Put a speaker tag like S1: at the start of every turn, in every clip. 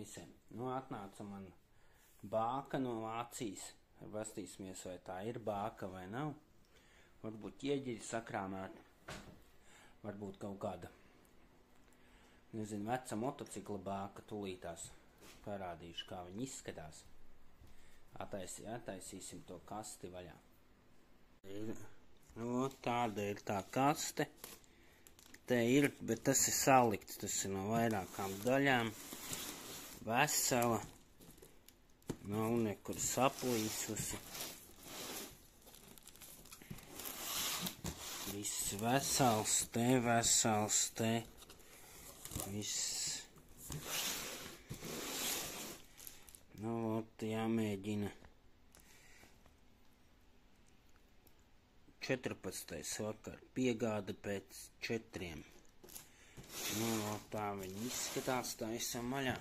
S1: visiem. Nu, atnāca man bāka no Vācijas. Vastīsimies, vai tā ir bāka vai nav. Varbūt ķieģeļi sakrāmēti. Varbūt kaut kāda, nezinu, veca motocikla bāka tūlītās. Parādīšu, kā viņi izskatās. Attaisīsim to kasti vaļā. Nu, tāda ir tā kaste. Te ir, bet tas ir salikts, tas ir no vairākām daļām. Vesela. Nav nekur saplīsusi. Viss vesels te. Viss. Nu, jāmēģina. 14. vakar, piegāda pēc 4. Nu, tā viņi izskatās, tā esam maļā.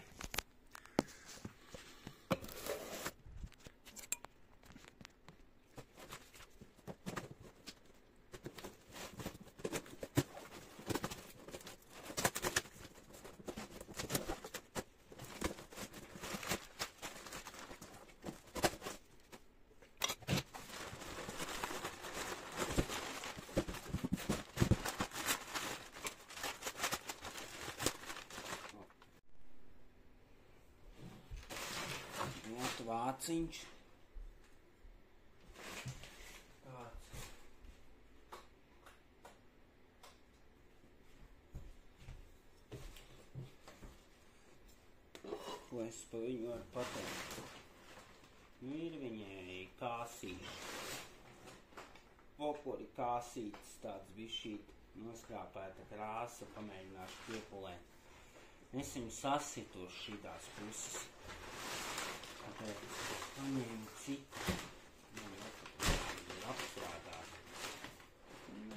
S1: Vāciņš. Tāds. Ko es pa viņu varu pateikt? Nu, ir viņai kāsīši. Popuri kāsītis, tāds bišķīt noskrāpēta krāsa, pamēģināšu piepulēt. Es viņu sasitu uz šitās puses. Tāpēc paņēmu citu. Ir apstrādāt.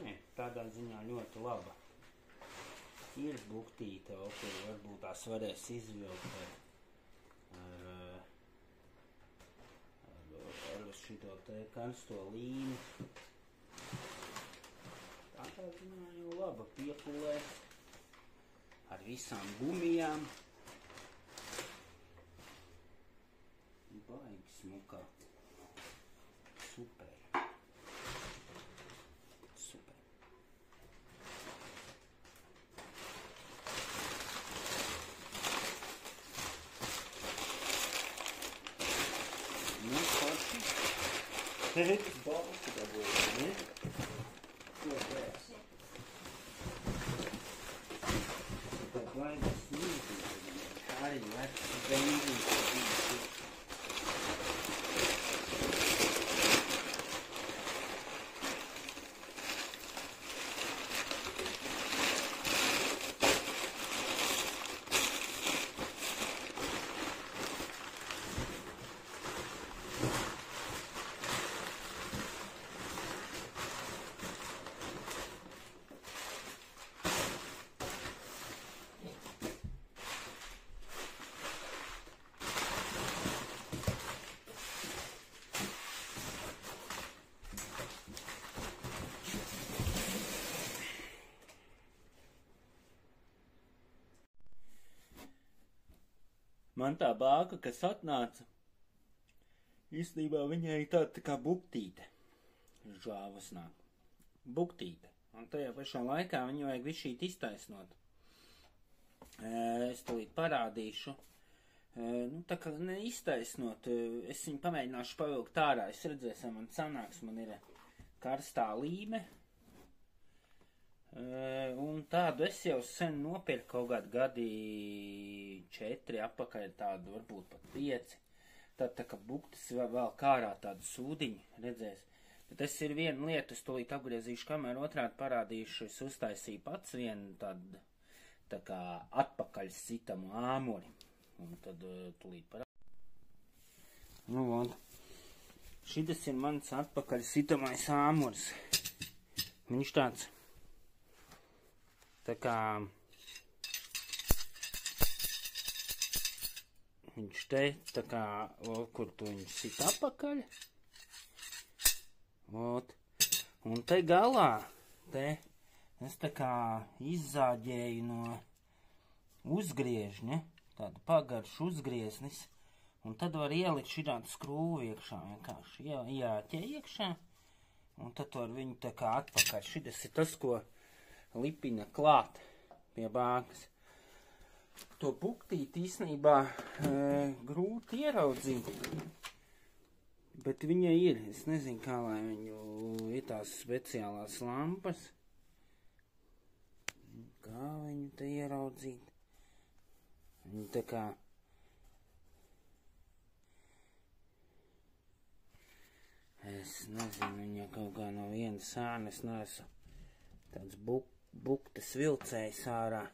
S1: Nē, tādā ziņā ļoti laba. Ir buktīta, ok, varbūt tās varēs izvilkt ar šito te karsto līni. Tādā ziņā jau laba piepulēt ar visām gumijām. Baigi smukā. Super. Super. Nu, forši. Teiks balsi dabūja, ne? Ko teiks? Tā baigi smūtī. Arī vecs benzīns. Man tā bāka, kas atnāca, īstenībā viņai tāda tā kā buktīte. Žāvas nāk. Buktīte. Un tajā pašā laikā viņu vajag višķīt iztaisnot. Es tūlīt parādīšu. Nu, tā kā neiztaisnot, es viņu pamēģināšu pavilkt ārā. Es redzēsim, man sanāks, man ir karstā līme. Un tādu es jau sen nopirku kaut kādu gadi 4 apakaļ, tādu varbūt pat 5. Tad tā kā buktas vēl kārā tādu sūdiņu, redzēs. Bet tas ir viena lieta, es tūlīt apgriezīšu kameru, otrādi parādīšu, es uztaisīju pats vienu tādu tā kā atpakaļ sitamu āmuri. Un tad tūlīt parādīšu. Nu, un šitas ir mans atpakaļ sitamais āmuris. Viņš tāds. Tā kā viņš te, tā kā, kur tu viņu sit apakaļ, un te galā, te, es tā kā izzāģēju no uzgriežņa, tāda pagarša uzgrieznis, un tad var ielikt šitādu skrūvi iekšā, vienkārši jāķē iekšā, un tad var viņu tā kā atpakaļ. Šitas ir tas, ko lipina klāt pie bākas. To buktīti īstenībā grūti ieraudzīt, bet viņa ir. Es nezinu, kā lai viņu ir tās speciālās lampas. Kā viņu te ieraudzīt? Viņa tā kā es nezinu, viņa kaut kā no vienas sānes nesu tāds buktas vilcējs ārā.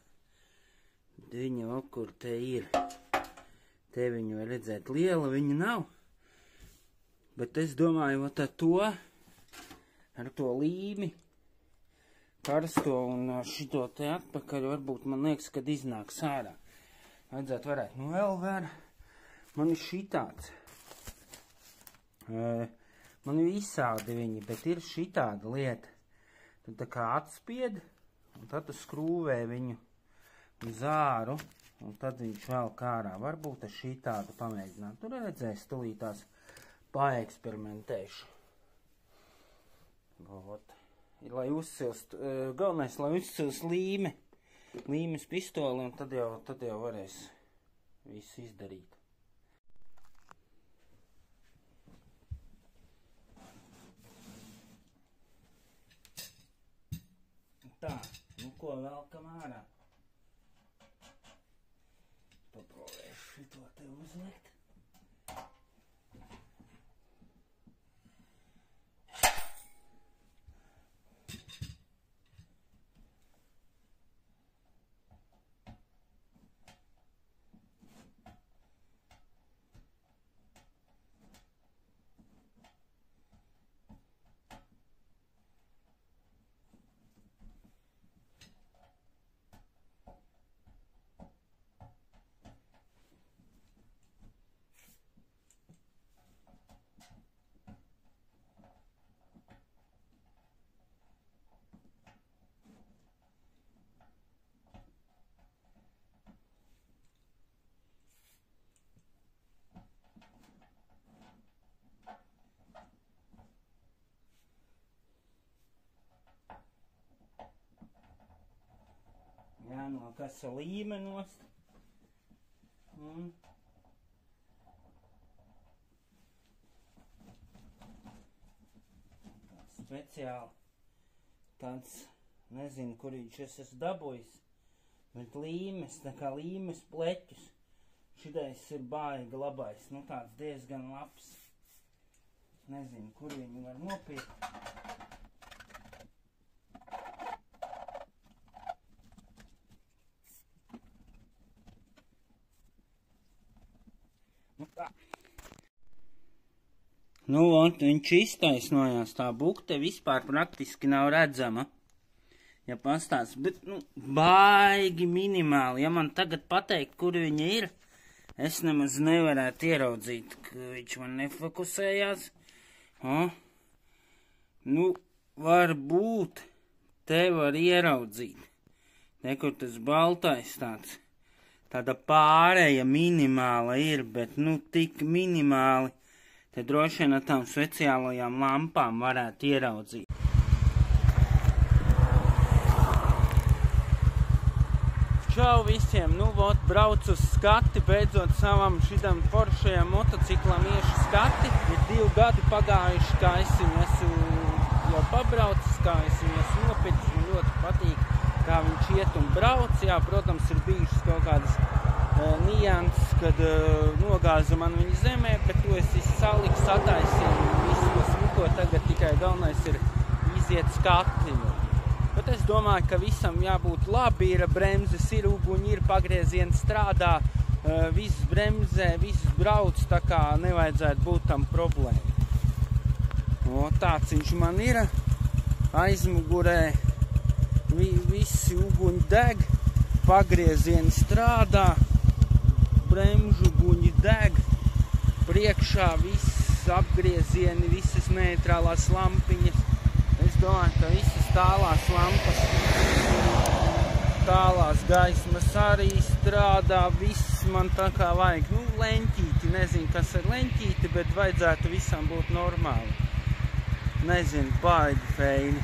S1: Viņa okur te ir. Te viņu var redzēt, liela viņa nav. Bet es domāju, vat ar to līmi karsto un šito te atpakaļ varbūt man liekas, kad iznāks ārā. Vajadzētu varēt. Nu vēl var. Man ir šitāds. Man ir visādi viņi, bet ir šitāda lieta. Tad tā kā atspied, un tad tu skrūvē viņu uz āru, un tad viņš vēl kārā. Varbūt es šitādu pamēģināt. Tur redzēs, tūlītās paeksperimentēšu. Lai uzsilst, galvenais, lai uzsilst līmes pistoli, un tad jau varēs visu izdarīt. Tā, nu ko velkam ārā? Paprobēšu šito te uzlikt. Jānokasa līme nost. Speciāli tāds, nezinu, kur viņš es esmu dabūjis, bet līmes, tā kā līmes pleķus. Šitais ir baigi labais, nu tāds diezgan labs. Nezinu, kur viņu var nopirkt. Nu, viņš iztaisnojās, tā bukte vispār praktiski nav redzama, ja pastāst, bet, nu, baigi minimāli. Ja man tagad pateikt, kur viņa ir, es nemaz nevarētu ieraudzīt, ka viņš man nefokusējās. Nu, varbūt te var ieraudzīt. Te, kur tas baltais tāds, tāda pārēja minimāla ir, bet, nu, tik minimāli. Te droši vien ar tām speciālajām lampām varētu ieraudzīt. Čau visiem! Nu, vot, brauc uz skati, beidzot savam šitam foršajam motociklam iešu skati. Ir 2 gadi pagājuši, kā es viņu esmu jau pabraucis, kā es viņu esmu nopircis. Man ļoti patīk, kā viņš iet un brauc. Jā, protams, ir bijušas kaut kādas nianses, kad nogāza man viņa zemē, bet to es visu saliku, sataisīju, visu to smuko, tagad tikai galvenais ir iziet skati. Bet es domāju, ka visam jābūt labi, ir bremzes, ir uguņi, ir pagriezieni strādā, viss bremzē, viss brauc, tā kā nevajadzētu būt tam problēma. Tāds viņš man ir, aizmugurē visi uguņi deg, pagriezieni strādā, bremžu guņi deg, priekšā viss apgriezieni, visas neitrālās lampiņas. Es domāju, ka visas tālās lampas tālās gaismas arī strādā, viss man tā kā vajag, nu, leņķīti, nezinu, kas ir leņķīti, bet vajadzētu visam būt normāli. Nezinu, baigi feini.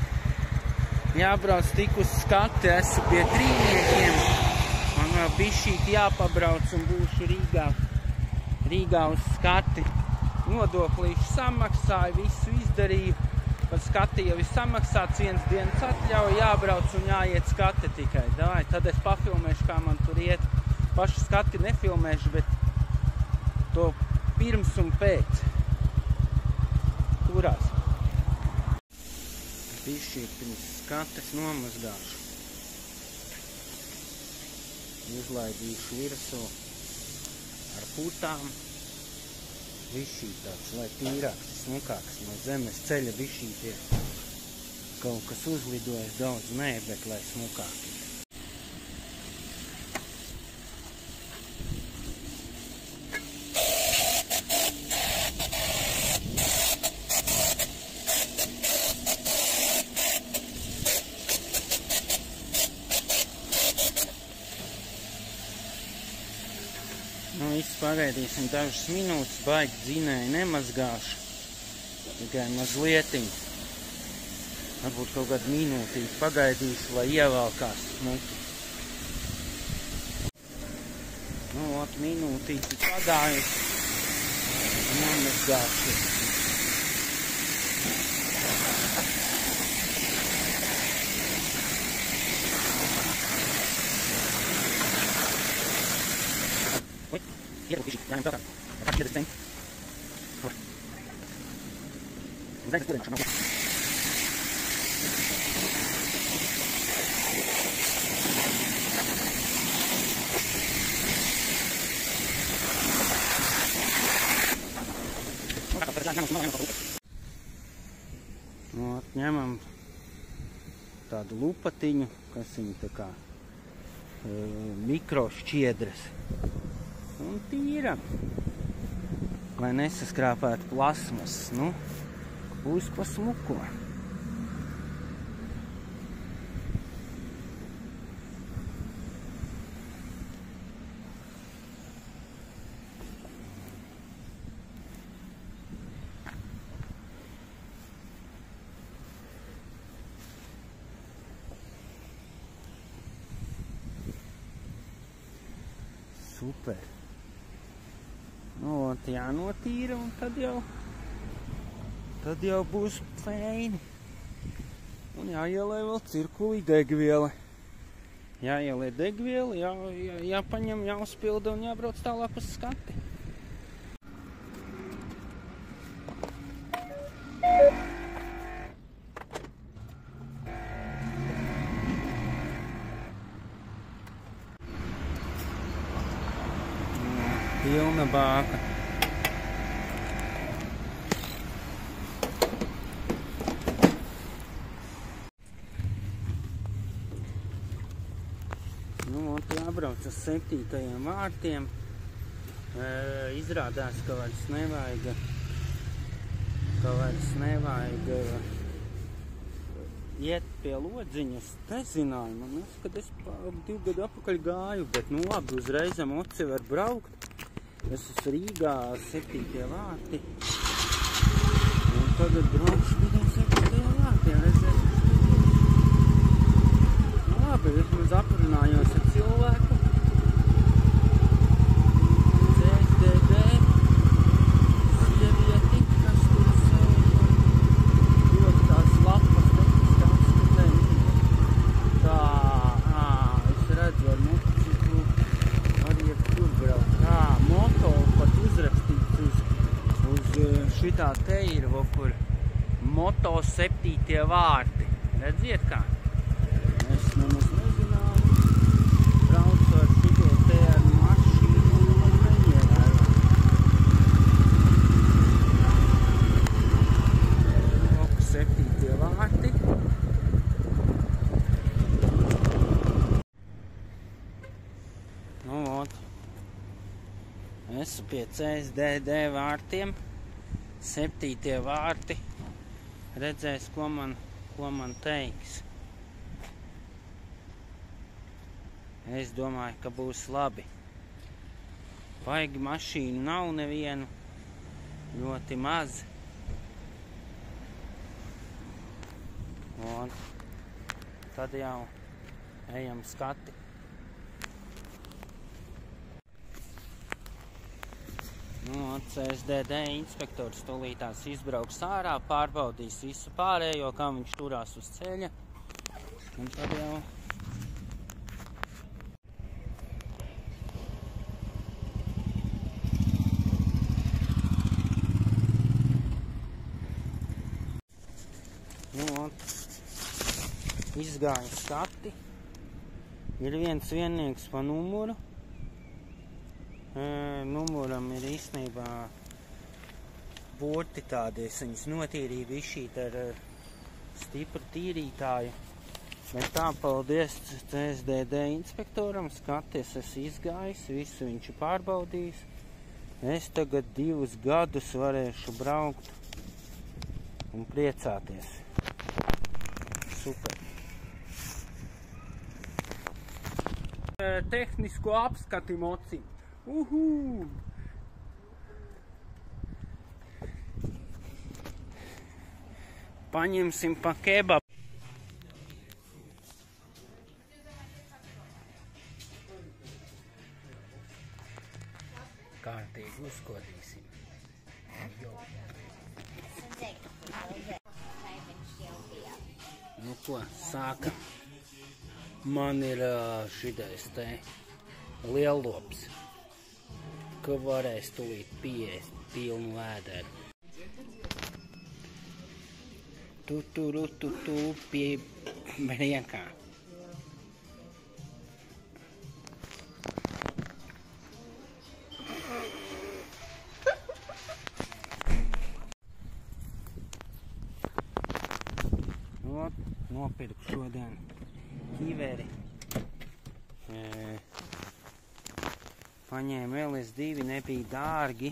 S1: Jābrauc tik uz skati, esmu pie Trīniekiem, man vēl bišķīt jāpabrauc un būšu Rīgā uz skati. Nodoklīšu samaksāju, visu izdarīju, par skati jau ir samaksāts, 1 dienas atļauja, jābrauc un jāiet skati tikai. Davai, tad es pafilmēšu, kā man tur iet. Pašu skati nefilmēšu, bet to pirms un pēc. Turās. Bišķīt pirms skates nomazgāšu. Izlaidīšu virsū ar putām. Bišķīt tāds, lai tīrāks, smukāks, no zemes ceļa bišķīt ir kaut kas uzlidojas daudz, nē, bet lai smukāk ir. Nu, viss pagaidīsim dažas minūtes, baigi dzinēji nemazgāšu. Tikai mazlietiņ. Varbūt kaut kādu minūtīti pagaidīšu, lai ievalkās smuki. Nu, ot, minūtīti pagājusi. Nemazgāšu. Ierupiši, jāņem tālāk. Kā šķiedras teņi. Un zēgas pūdeņšana nav. Ņemam tādu lupatiņu, kas viņa tā kā mikrošķiedras. Un tīra, lai nesaskrāpētu plasmas, nu, būs pa smuko. Super. Nu, jānotīra un tad jau būs feini. Un jāielē vēl cirkulī degviela. Jāielē degviela, jāpaņem, jāuzpilda un jābrauc tālāk uz skati. Pilna bāka. Nu, jābrauc uz 7. vārtiem. Izrādās, ka vairs nevajag iet pie lodziņas. Nezināju, man liekas, kad es 2 gadu atpakaļ gāju, bet nu labi, uzreiz moci var braukt. Es esmu Rīgā 7. vārti. Un tagad braukšu tikai 7. vārtiem. Redzēsim. Labi, vismaz aprunājos ar cilvēku. CSDD. Sievieti, kas tur sev dod tās lapas, tehniskās skatēm. Tā, es redzu ar motociklu arī ar tur braukt. Moto pat uzrakstīts uz šitā te ir, kur Moto 7. vārti. Redziet kā? Es nemaz nezināju. Braucu ar šito te ar mašīnu un nemaz neievēru. 7. vārti. Nu, ot. Esmu pie CSDD vārtiem, 7. vārti, redzēs, ko man teiks. Es domāju, ka būs labi. Baigi mašīnu nav nevienu, ļoti maz. Un tad jau ejam skati. CSDD inspektors tūlītās izbrauks ārā, pārbaudīs visu pārējo, kā viņš turās uz ceļa. Un tad jau izgāja skati. Ir viens viennieks pa numuru. Numuram ir īstenībā burti tādi, es viņus notīrīju bišķīt ar stipru tīrītāju. Bet tā, paldies CSDD inspektoram, skaties, es izgājis, visu viņš ir pārbaudījis. Es tagad 2 gadus varēšu braukt un priecāties. Super. Tehnisko apskati moci. Paņemsim pa kebabu. Kārtīgi uzkodīsim. Nu ko, sākam. Man ir šitais te lielops, ka varēs tūlīt piēst pilnu vēderu. Tu pie briekā. Nopirku šodien ķiveri. Paņēmu LS2, nebija dārgi.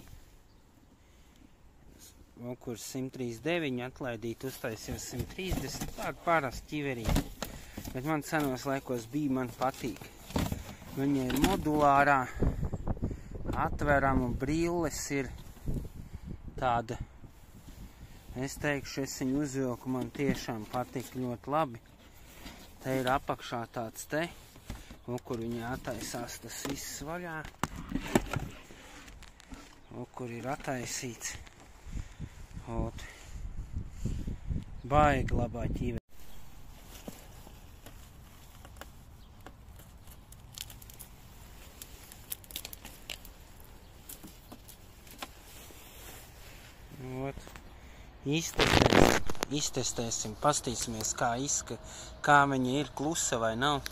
S1: Kur 139 atlaidīt, uztaisījos 130, tāda parasta ķiverīte. Bet man senos laikos bija, man patīk. Viņa ir modulārā, atverama, brilles ir tāda. Es teikšu, es viņu uzvilku, man tiešām patīk ļoti labi. Te ir apakšā tāds te, un kur viņa attaisās tas viss vaļā. Un kur ir attaisīts. Baigi labā ķīve. Iztestēsim, pastīsimies, kā viņa ir, klusa vai nav.